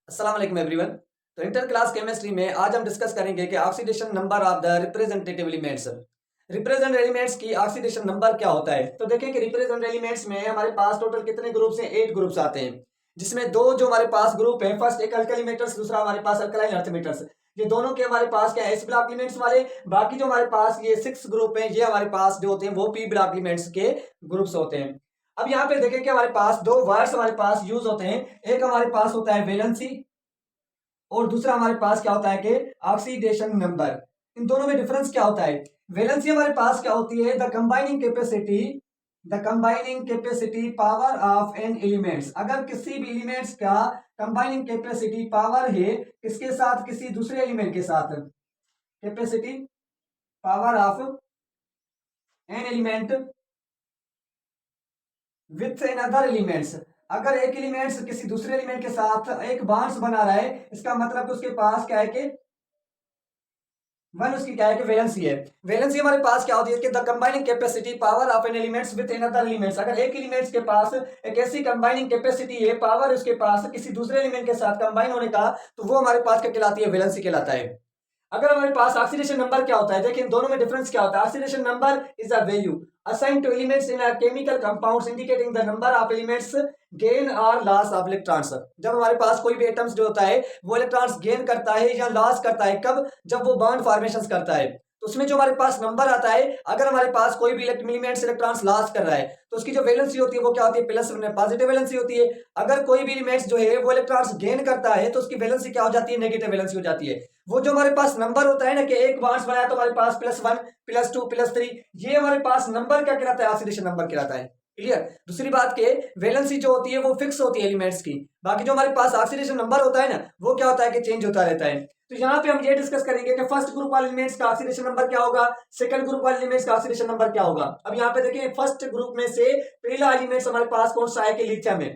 अस्सलाम वालेकुम एवरीवन। तो इंटर क्लास केमिस्ट्री में आज हम डिस्कस करेंगे कि oxidation number of the representative elements. Representative elements की ऑक्सीडेशन नंबर क्या होता है? तो देखें कि रिप्रेजेंटेटिव एलिमेंट्स में हमारे पास टोटल कितने ग्रुप्स हैं? 8 ग्रुप्स आते हैं, जिसमें दो जो हमारे पास ग्रुप है, फर्स्ट एक अल्कली मेटल्स, दूसरा हमारे पास अल्कलाइन अर्थ मेटल्स। ये दोनों के हमारे पास क्या है? एस ब्लॉक एलिमेंट्स वाले। बाकी जो हमारे पास ये 6 ग्रुप हैं, ये हमारे पास जो होते हैं वो पी ब्लॉक एलिमेंट्स के ग्रुप्स होते हैं। अब यहाँ पे देखें कि हमारे पास दो वर्ड्स हमारे पास यूज होते हैं। एक हमारे पास होता है वैलेंसी और दूसरा हमारे पास क्या होता है कि ऑक्सीडेशन नंबर। इन दोनों में डिफरेंस क्या होता है? वैलेंसी हमारे पास क्या होती है? The combining capacity power of N elements. अगर किसी भी एलिमेंट्स का कंबाइनिंग कैपेसिटी पावर है किसके साथ? किसी दूसरे एलिमेंट के साथ। Capacity power of an element with an other elements. अगर एक एलिमेंट्स किसी दूसरे एलिमेंट के साथ एक बॉन्ड्स बना रहा है, इसका मतलब कि उसके पास क्या है कि वन उसकी क्या है कि वैलेंसी है। वैलेंसी हमारे पास क्या होती है कि the combining capacity power of N elements with in other elements. अगर एक एलिमेंट्स के पास एक ऐसी कंबाइनिंग कैपेसिटी है, पावर उसके पास किसी दूसरे एलिमेंट के साथ कंबाइन होने का, तो वो हमारे पास क्या कहलाती है? वैलेंसी कहलाता है। अगर हमारे पास ऑक्सीडेशन नंबर क्या होता है? देखिए इन दोनों में डिफरेंस क्या होता है। Oxidation number is a value assigned to elements in a chemical compounds indicating the number of elements gain or loss of electrons। जब हमारे पास कोई भी एटम्स जो होता है वो इलेक्ट्रॉन्स गेन करता है या लॉस करता है, कब? जब वो बॉन्ड फॉर्मेशंस करता है। तो उसमें जो हमारे पास नंबर आता है, अगर हमारे पास कोई भी एलिमेंट्स इलेक्ट्रॉन्स लॉस कर रहा है तो उसकी जो वैलेंसी होती है वो क्या होती है? प्लस पॉजिटिव वैलेंसी होती है। अगर कोई भी एलिमेंट्स जो है वो इलेक्ट्रॉन्स गेन करता है तो उसकी वैलेंसी क्या हो जाती है? नेगेटिव वैलेंसी हो जाती है। वो जो हमारे पास नंबर होता है ना कि एक बॉन्ड्स बनाया तो हमारे पास +1 +2 +3, ये हमारे पास नंबर क्या कहलाता है? ऑक्सीडेशन नंबर कहलाता है। क्लियर? दूसरी बात के वैलेंसी जो होती है वो फिक्स होती है एलिमेंट्स की। बाकी जो हमारे पास ऑक्सीडेशन नंबर होता है ना, वो क्या होता है कि चेंज होता रहता है। तो यहाँ पे हम ये डिस्कस करेंगे कि फर्स्ट ग्रुप वाले एलिमेंट्स का ऑक्सीडेशन नंबर क्या होगा, सेकंड ग्रुप वाले एलिमेंट्स का ऑक्सीडेशन नंबर क्या होगा। अब यहाँ पे देखिए फर्स्ट ग्रुप में से पहला एलिमेंट्स हमारे पास कौन सा है कि लिथियम है।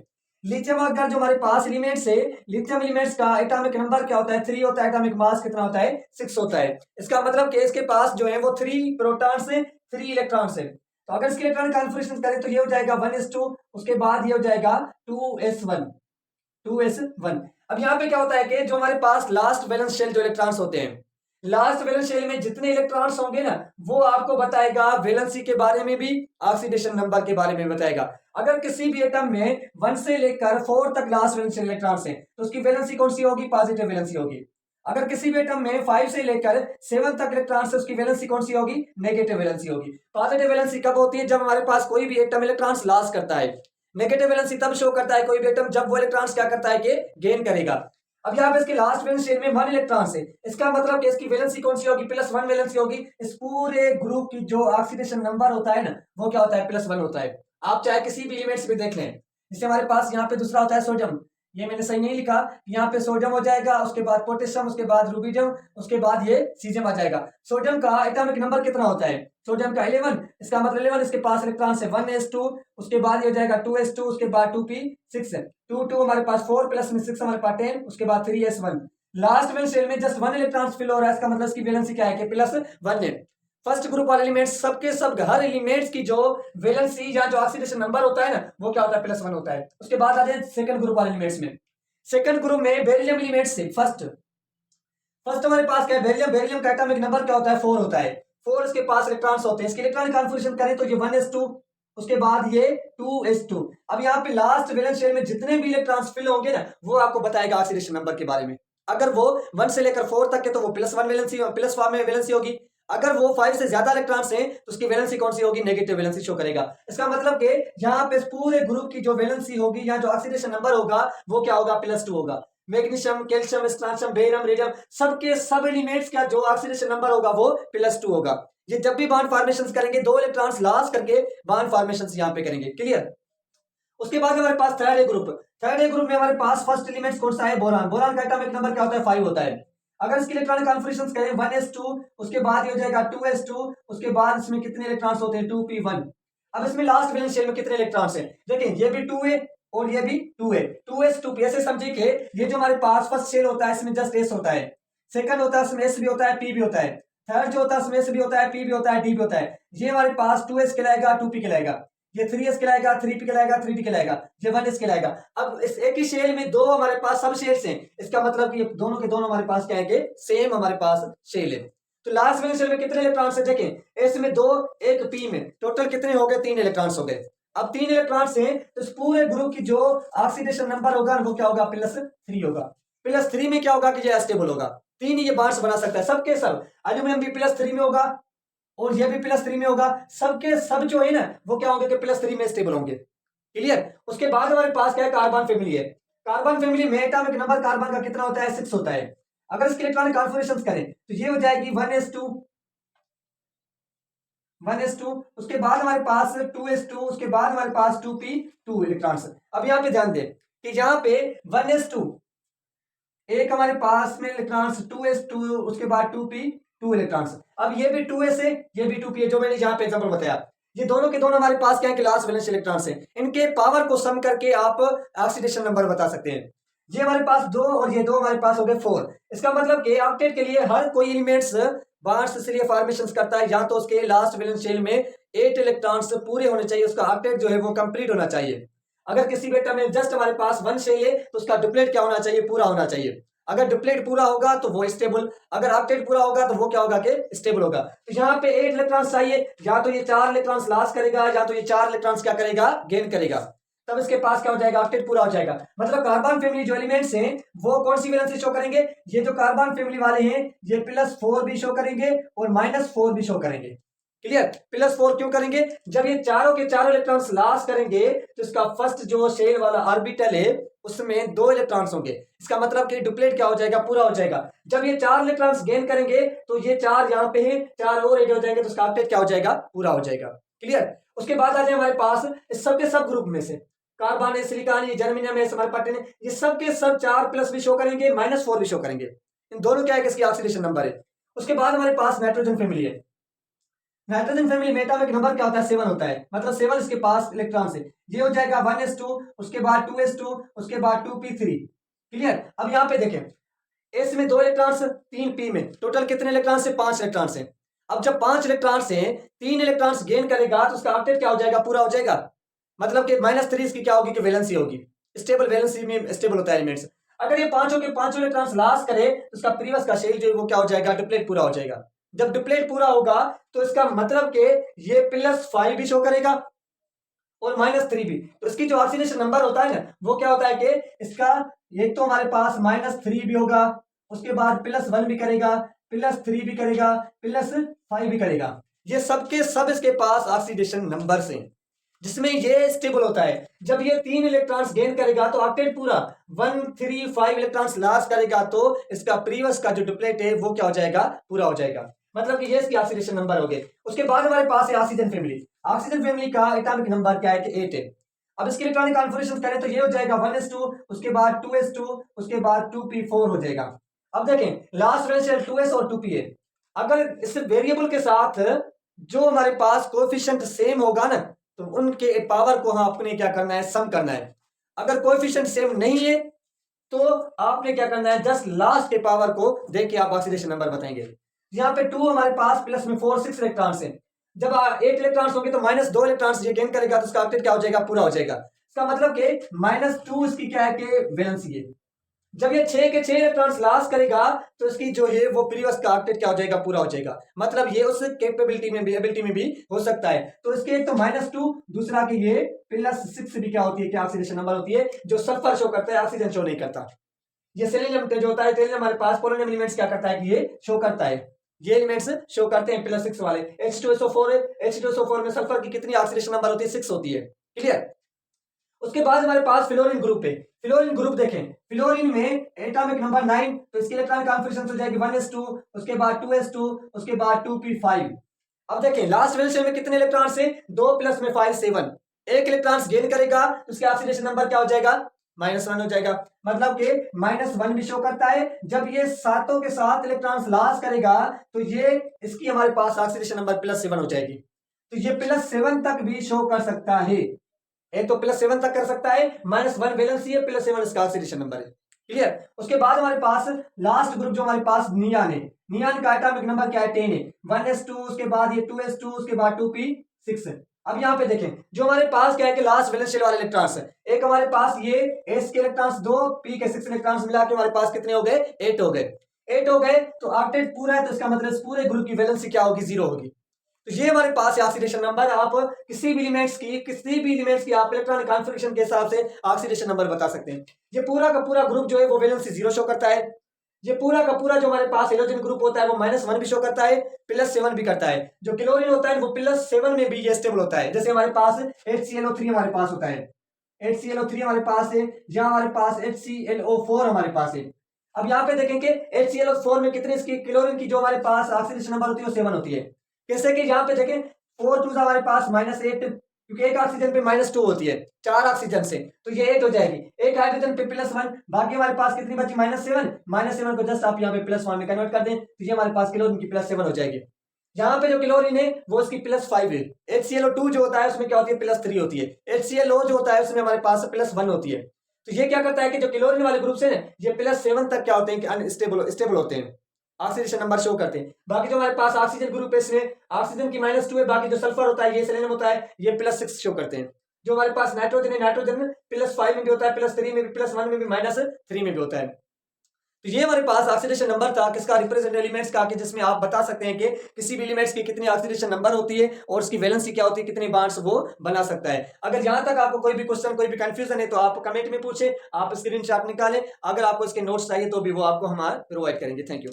लिथियम अगर जो हमारे पास एलिमेंट्स है, लिथियम एलिमेंट्स का एटॉमिक नंबर क्या होता है? 3 होता है। एटॉमिक मास कितना होता है? 6 होता है। इसका मतलब कि इसके पास जो है वो 3 प्रोटॉन्स है, 3 इलेक्ट्रॉन्स है। तो अगर इसके इलेक्ट्रॉन कॉन्फिगरेशन करें तो ये हो जाएगा 1s2, उसके बाद ये हो जाएगा 2s1। 2s1। अब यहाँ पे क्या होता है कि जो हमारे पास लास्ट वैलेंस शेल जो इलेक्ट्रॉन्स होते हैं, लास्ट वैलेंस शेल में जितने इलेक्ट्रॉन्स होंगे ना, वो आपको बताएगा वैलेंसी के बारे में भी, ऑक्सीडेशन नंबर के बारे में बताएगा। अगर किसी भी एटम में 1 से लेकर 4 तक लास्ट वैलेंस शेल इलेक्ट्रॉन्स हैं तो उसकी वैलेंसी कौन सी होगी? पॉजिटिव वैलेंसी होगी। अगर किसी भी एटम में 5 से लेकर 7 तक इलेक्ट्रॉन्स है, उसकी वैलेंसी कौन सी होगी? नेगेटिव वैलेंसी होगी। पॉजिटिव वैलेंसी कब होती है? जब हमारे पास कोई भी एटम इलेक्ट्रॉन्स लॉस करता है। नेगेटिव वैलेंसी तब शो करता है कोई भी एटम जब वो इलेक्ट्रॉन्स क्या करता है कि गेन करेगा। अब यहाँ पे इसके लास्ट वैलेंस शेल में 1 इलेक्ट्रॉन्स है, इसका मतलब कि इसकी वैलेंसी कौन सी होगी? +1 वैलेंसी होगी। इस पूरे ग्रुप की जो ऑक्सीडेशन नंबर होता है ना, वो क्या होता है? +1 होता है। आप चाहे किसी भी एलिमेंट्स में देख लें। जैसे हमारे पास यहाँ पे दूसरा होता है सोडियम, ये मैंने सही नहीं लिखा, यहाँ पे सोडियम हो जाएगा, उसके बाद पोटेशियम, उसके बाद रूबिडियम, उसके बाद ये सीजियम आ जाएगा। सोडियम का एटॉमिक नंबर कितना होता है? सोडियम का 11। इसका मतलब 11, इसके पास इलेक्ट्रॉन है 1s2, उसके बाद ये हो जाएगा 2s2, उसके बाद 2p6, 2 हमारे पास 4 प्लस में 6 हमारे पास 10, उसके बाद 3s1। लास्ट में शेल में जस्ट 1 इलेक्ट्रॉन फिल हो रहा है, इसका मतलब इसकी वैलेंसी क्या है कि +1 है। फर्स्ट ग्रुप वाले एलिमेंट्स सबके सब, हर एलिमेंट्स की जो वैलेंसी या जो ऑक्सीडेशन नंबर होता है ना, वो क्या होता है? +1 होता है। उसके बाद आ जाए सेकंड ग्रुप वाले एलिमेंट्स में। सेकंड ग्रुप में बेरिलियम एलिमेंट्स से फर्स्ट फर्स्ट हमारे पास क्या है? बेरिलियम। बेरिलियम का एटॉमिक नंबर क्या होता है? 4 होता है। 4 इसके पास इलेक्ट्रॉन्स होते हैं। इसके इलेक्ट्रॉनिक कॉन्फिगरेशन करें तो ये 1s2, उसके बाद ये 2s2। अब यहाँ पे लास्ट वैलेंस शेल में जितने भी इलेक्ट्रॉन्स फिल होंगे ना, वो आपको बताएगा ऑक्सीडेशन नंबर के बारे में। अगर वो 1 से लेकर 4 तक है तो वो +1 वैलेंसी, प्लस फॉर्म में वैलेंसी होगी। अगर वो 5 से ज्यादा इलेक्ट्रॉन्स हैं तो उसकी वैलेंसी कौन सी होगी? नेगेटिव वैलेंसी शो करेगा। इसका मतलब कि यहाँ पे पूरे ग्रुप की जो वैलेंसी होगी या जो ऑक्सीडेशन नंबर होगा वो क्या होगा? +2 होगा। Magnesium, calcium, strontium, barium, radium, सबके सब एलिमेंट्स का जो ऑक्सीडेशन नंबर होगा वो +2 होगा। ये जब भी बॉन्ड फॉर्मेशंस करेंगे, 2 इलेक्ट्रॉन्स लॉस करके बॉन्ड फॉर्मेशंस यहां पे करेंगे। क्लियर? उसके बाद हमारे पास third A group. Third A group में हमारे पास फर्स्ट एलिमेंट कौन सा है? बोरान। बोरान का एटॉमिक नंबर क्या होता है? 5 होता है। अगर इसके इलेक्ट्रॉनिक कॉन्फिगरेशंस करें 1s2, उसके बाद ये हो जाएगा 2s2, उसके बाद इसमें कितने इलेक्ट्रॉन्स होते हैं? 2p1। अब इसमें लास्ट वैलेंस शेल में कितने इलेक्ट्रॉन्स हैं? देखिए ये भी 2 है और ये भी 2 है। 2s2p। ऐसे समझिए कि ये जो हमारे पास फर्स्ट शेल होता है इसमें जस्ट s होता है, सेकंड होता है इसमें s भी होता है, p भी होता है, थर्ड जो होता है इसमें s भी होता है, p भी होता है, d भी होता है। ये हमारे पास 2s कहलाएगा, 2p कहलाएगा। ये 3s कहलाएगा, 3p कहलाएगा, 3d कहलाएगा, ये 1s कहलाएगा। अब इस एक ही शेल में दो हमारे पास सब शेल्स हैं, इसका मतलब कि ये दोनों के दोनों हमारे पास क्या है कि सेम हमारे पास शेल है। तो लास्ट वाले शेल में कितने इलेक्ट्रॉन्स है देखें, एस में 2, एक पी में, टोटल कितने हो गए, 3 इलेक्ट्रॉन्स हो गए। अब 3 इलेक्ट्रॉन्स हैं तो इस पूरे ग्रुप की जो ऑक्सीडेशन नंबर होगा वो क्या होगा, +3 होगा। +3 में क्या होगा कि ये अस्टेबल होगा, 3 ही ये बॉन्ड्स बना सकता है, सबके सब। एल्यूमिनियम भी +3 में होगा और ये भी +3 में होगा, सबके सब जो है ना वो क्या होंगे कि +3 में स्टेबल होंगे। क्लियर। उसके बाद हमारे पास क्या है, कार्बन फैमिली है। कार्बन फैमिली में एटॉमिक नंबर कार्बन का कितना होता है, 6 होता है। अगर इसके इलेक्ट्रॉनिक कॉन्फिगरेशंस करें तो ये हो जाएगी 1s2, 1s2, उसके बाद हमारे पास 2s2, उसके बाद हमारे पास 2p2 इलेक्ट्रॉन्स। अब यहाँ पे ध्यान दें कि यहाँ पे 1s2 एक हमारे पास में इलेक्ट्रॉन्स, 2s2 उसके बाद 2p2 इलेक्ट्रॉन्स। अब ये भी 2s है, ये भी 2p है, जो मैंने यहाँ पे एग्जांपल बताया। ये दोनों के दोनों हमारे पास क्या है कि लास्ट वैलेंस इलेक्ट्रॉन्स हैं। इनके पावर को सम करके आप ऑक्सीडेशन नंबर बता सकते हैं। ये हमारे पास 2 और ये 2 हमारे पास हो गए 4। इसका मतलब कि ऑक्टेट के लिए हर कोई एलिमेंट्स बॉन्ड्स इसलिए फॉर्मेशंस करता है, या तो उसके लास्ट वैलेंस शेल में 8 इलेक्ट्रॉन्स पूरे होने चाहिए, उसका ऑक्टेट जो है वो कंप्लीट होना चाहिए। अगर किसी बेटा में जस्ट हमारे पास 1 शेल है तो उसका डुप्लेट क्या होना चाहिए, पूरा होना चाहिए। अगर डुप्लेट पूरा होगा तो वो स्टेबल, अगर ऑक्टेट पूरा होगा तो वो क्या होगा कि स्टेबल होगा। तो यहाँ पे 8 इलेक्ट्रॉन्स चाहिए, या तो ये 4 इलेक्ट्रॉन्स लॉस करेगा, या तो ये 4 इलेक्ट्रॉन्स क्या करेगा, गेन करेगा, तब इसके पास क्या हो जाएगा, ऑक्टेट पूरा हो जाएगा। मतलब कार्बन फैमिली जो एलिमेंट्स हैं वो कौन सी वैलेंसी शो करेंगे, ये जो कार्बन फैमिली वाले हैं ये +4 भी शो करेंगे और -4 भी शो करेंगे। क्लियर। +4 क्यों करेंगे, जब ये चारों के चारों इलेक्ट्रॉन्स लॉस करेंगे तो इसका फर्स्ट जो शेल वाला ऑर्बिटल है उसमें 2 इलेक्ट्रॉन्स होंगे, इसका मतलब कि डुप्लेट क्या हो जाएगा, पूरा हो जाएगा। जब ये 4 इलेक्ट्रॉन्स गेन करेंगे तो ये 4 यहाँ पे हैं, 4 और ऐड हो जाएंगे तो इसका ऑक्टेट क्या हो जाएगा, पूरा हो जाएगा। क्लियर। उसके बाद आ जाए हमारे पास इस सबके सब ग्रुप में से कार्बन है, सिलिकॉन है, जर्मेनियम है, हमारे पास है, ये सबके सब 4+ भी शो करेंगे, -4 भी शो करेंगे। इन दोनों क्या है, किसकी ऑक्सीडेशन नंबर है। उसके बाद हमारे पास नाइट्रोजन फैमिली है। नाइट्रोजन फैमिली में एटॉमिक नंबर क्या होता है, 7 होता है, मतलब 7 इसके पास इलेक्ट्रॉन्स है। ये हो जाएगा 1s2, उसके बाद 2s2, उसके बाद 2p3। क्लियर। अब यहाँ पे देखें, एस में 2 इलेक्ट्रॉन्स, 3p में, टोटल कितने इलेक्ट्रॉन्स है, 5 इलेक्ट्रॉन्स हैं। अब जब 5 इलेक्ट्रॉन्स हैं, 3 इलेक्ट्रॉन्स गेन करेगा तो उसका ऑक्टेट क्या हो जाएगा, पूरा हो जाएगा। मतलब कि -3 इसकी क्या होगी कि वैलेंसी होगी, स्टेबल वैलेंसी में स्टेबल होता है एलिमेंट्स। अगर ये पांचों के पांचों इलेक्ट्रॉन्स लॉस करे तो उसका प्रीवियस का शेल जो है वो क्या हो जाएगा, डुप्लेट पूरा हो जाएगा। जब डुप्लेट पूरा होगा तो इसका मतलब कि ये +5 भी शो करेगा और -3 भी। तो इसकी जो ऑक्सीडेशन नंबर होता है ना वो क्या होता है कि इसका एक तो हमारे पास -3 भी होगा, उसके बाद +1 भी करेगा, +3 भी करेगा, +5 भी करेगा। ये सबके सब इसके पास ऑक्सीडेशन नंबर्स हैं जिसमें ये स्टेबल होता है। जब ये 3 इलेक्ट्रॉन्स गेन करेगा तो ऑक्टेट पूरा 1 3 5 इलेक्ट्रॉन्स लॉस करेगा तो इसका प्रीवियस का जो डुप्लेट है वो क्या हो जाएगा, पूरा हो जाएगा। मतलब कि ये इसकी ऑक्सीडेशन नंबर हो गए। उसके बाद हमारे पास है ऑक्सीजन फैमिली। ऑक्सीजन फैमिली का एटॉमिक नंबर क्या है कि 8 है। अब इसके इलेक्ट्रॉनिक कॉन्फिगरेशन करें तो ये हो जाएगा 1s2, उसके बाद 2s2, उसके बाद 2p4 हो जाएगा। अब देखें लास्ट वैलेंस 2s और 2p है। अगर इस वेरिएबल के साथ जो हमारे पास कोएफिशिएंट सेम होगा ना तो उनके पावर को हाँ अपने क्या करना है, सम करना है। अगर कोएफिशिएंट सेम नहीं है तो आपने क्या करना है, जस्ट लास्ट के पावर को देख के आप ऑक्सीडेशन नंबर बताएंगे। यहाँ पे 2 हमारे पास प्लस में 4 6 इलेक्ट्रॉन्स हैं। जब 8 इलेक्ट्रॉन्स होंगे तो -2 इलेक्ट्रॉन्स ये गेन करेगा तो उसका ऑक्टेट क्या हो जाएगा, पूरा हो जाएगा। इसका मतलब कि -2 इसकी क्या है कि वैलेंसी है। जब ये 6 के 6 इलेक्ट्रॉन्स लॉस करेगा तो इसकी जो है वो प्रीवियस का ऑक्टेट क्या हो जाएगा, पूरा हो जाएगा। मतलब ये उस कैपेबिलिटी में भी, एबिलिटी में भी हो सकता है। तो इसके एक तो -2, दूसरा कि ये +6 भी क्या होती है, क्या ऑक्सीडेशन नंबर होती है, जो सल्फर शो करता है, ऑक्सीजन शो नहीं करता। ये सेलेनियम जो होता है, सेलेनियम हमारे पास पोलोनियम एलिमेंट्स क्या करता है कि ये शो करता है, ये एलिमेंट्स शो करते हैं +6 वाले। H2SO4 है, H2SO4 में सल्फर की कितनी ऑक्सीडेशन नंबर होती है, 6 होती है। क्लियर। उसके बाद हमारे पास फ्लोरीन ग्रुप है। फ्लोरीन ग्रुप देखें, फ्लोरीन में एटॉमिक नंबर 9, तो इसके इलेक्ट्रॉनिक कॉन्फिगरेशन हो जाएगी 1s2, उसके बाद 2s2, उसके बाद 2p5। अब देखें लास्ट वैलेंस में कितने इलेक्ट्रॉन्स हैं, 2 + में 5 7। एक इलेक्ट्रॉन्स गेन करेगा तो उसका ऑक्सीडेशन नंबर क्या हो जाएगा, -1 हो जाएगा। मतलब कि -1 भी शो करता है। जब ये सातों के साथ इलेक्ट्रॉन्स लॉस करेगा तो ये इसकी हमारे पास ऑक्सीडेशन नंबर +7 हो जाएगी। तो ये +7 तक भी शो कर सकता है। एक तो +7 तक कर सकता है, -1 वैलेंसी है, +7 इसका ऑक्सीडेशन नंबर है। क्लियर। उसके बाद हमारे पास लास्ट ग्रुप जो हमारे पास नियान है, नियान का एटॉमिक नंबर क्या है, 10 है। 1s2, उसके बाद ये 2s2, उसके बाद 2p6। अब यहाँ पे देखें, जो हमारे पास क्या है कि लास्ट वैलेंस शेल वाले इलेक्ट्रॉन्स है, एक हमारे पास ये एस के इलेक्ट्रॉन्स 2, पी के 6 इलेक्ट्रॉन्स मिला के हमारे पास कितने हो गए, 8 हो गए। 8 हो गए तो ऑक्टेट पूरा है, तो इसका मतलब इस पूरे ग्रुप की वैलेंसी क्या होगी, 0 होगी। तो ये हमारे पास है ऑक्सीडेशन नंबर। आप किसी भी एलिमेंट्स की आप इलेक्ट्रॉनिक कॉन्फ़िगरेशन के हिसाब से ऑक्सीडेशन नंबर बता सकते हैं। ये पूरा का पूरा ग्रुप जो है वो वैलेंसी 0 शो करता है। ये पूरा का पूरा जो हमारे पास हेलोजन ग्रुप होता है वो -1 भी शो करता है, +7 भी करता है। जो क्लोरीन होता है वो +7 में भी ये स्टेबल होता है। जैसे हमारे पास HClO3 हमारे पास होता है, HClO3 हमारे पास है, या हमारे पास HClO4 हमारे पास है। अब यहाँ पे देखेंगे HClO4 में कितने इसकी क्लोरीन की जो हमारे पास ऑक्सीडेशन नंबर होती है वो 7 होती है। कैसे कि यहाँ पे देखें 4 2 हमारे पास -8, क्योंकि एक ऑक्सीजन पे -2 होती है 4 ऑक्सीजन से, तो ये 8 हो जाएगी। एक हाइड्रोजन पे +1, बाकी हमारे पास कितनी बची, -7 को जस्ट आप यहाँ पे +1 में कन्वर्ट कर दें तो ये हमारे पास क्लोरीन की +7 हो जाएगी। यहाँ पे जो क्लोरीन है वो इसकी +5 है। HClO2 जो होता है उसमें क्या होती है, +3 होती है। HClO जो होता है उसमें हमारे पास +1 होती है। तो ये क्या करता है कि जो क्लोरीन वाले ग्रुप से ये +7 तक क्या होते हैं कि अनस्टेबल होते हैं, ऑक्सीडेशन नंबर शो करते हैं। बाकी जो हमारे पास ऑक्सीजन ग्रुप है इसमें ऑक्सीजन की -2 है, बाकी जो सल्फर होता है ये सेलेनियम होता है ये +6 शो करते हैं। जो हमारे पास नाइट्रोजन है, नाइट्रोजन +5 में भी होता है, +3 में भी, +1 में भी, -3 में भी होता है। तो ये हमारे पास ऑक्सीडेशन नंबर था किसका, रिप्रेजेंट एलिमेंट्स का, कि जिसमें आप बता सकते हैं कि किसी भी एलिमेंट्स की कितनी ऑक्सीडेशन नंबर होती है और उसकी वैलेंसी क्या होती है, कितने बॉन्ड्स वो बना सकता है। अगर यहां तक आपको कोई भी क्वेश्चन, कोई भी कंफ्यूजन है तो आप कमेंट में पूछे, आप स्क्रीनशॉट निकालें। अगर आपको इसके नोट्स चाहिए तो भी वो आपको हम प्रोवाइड करेंगे। Thank you.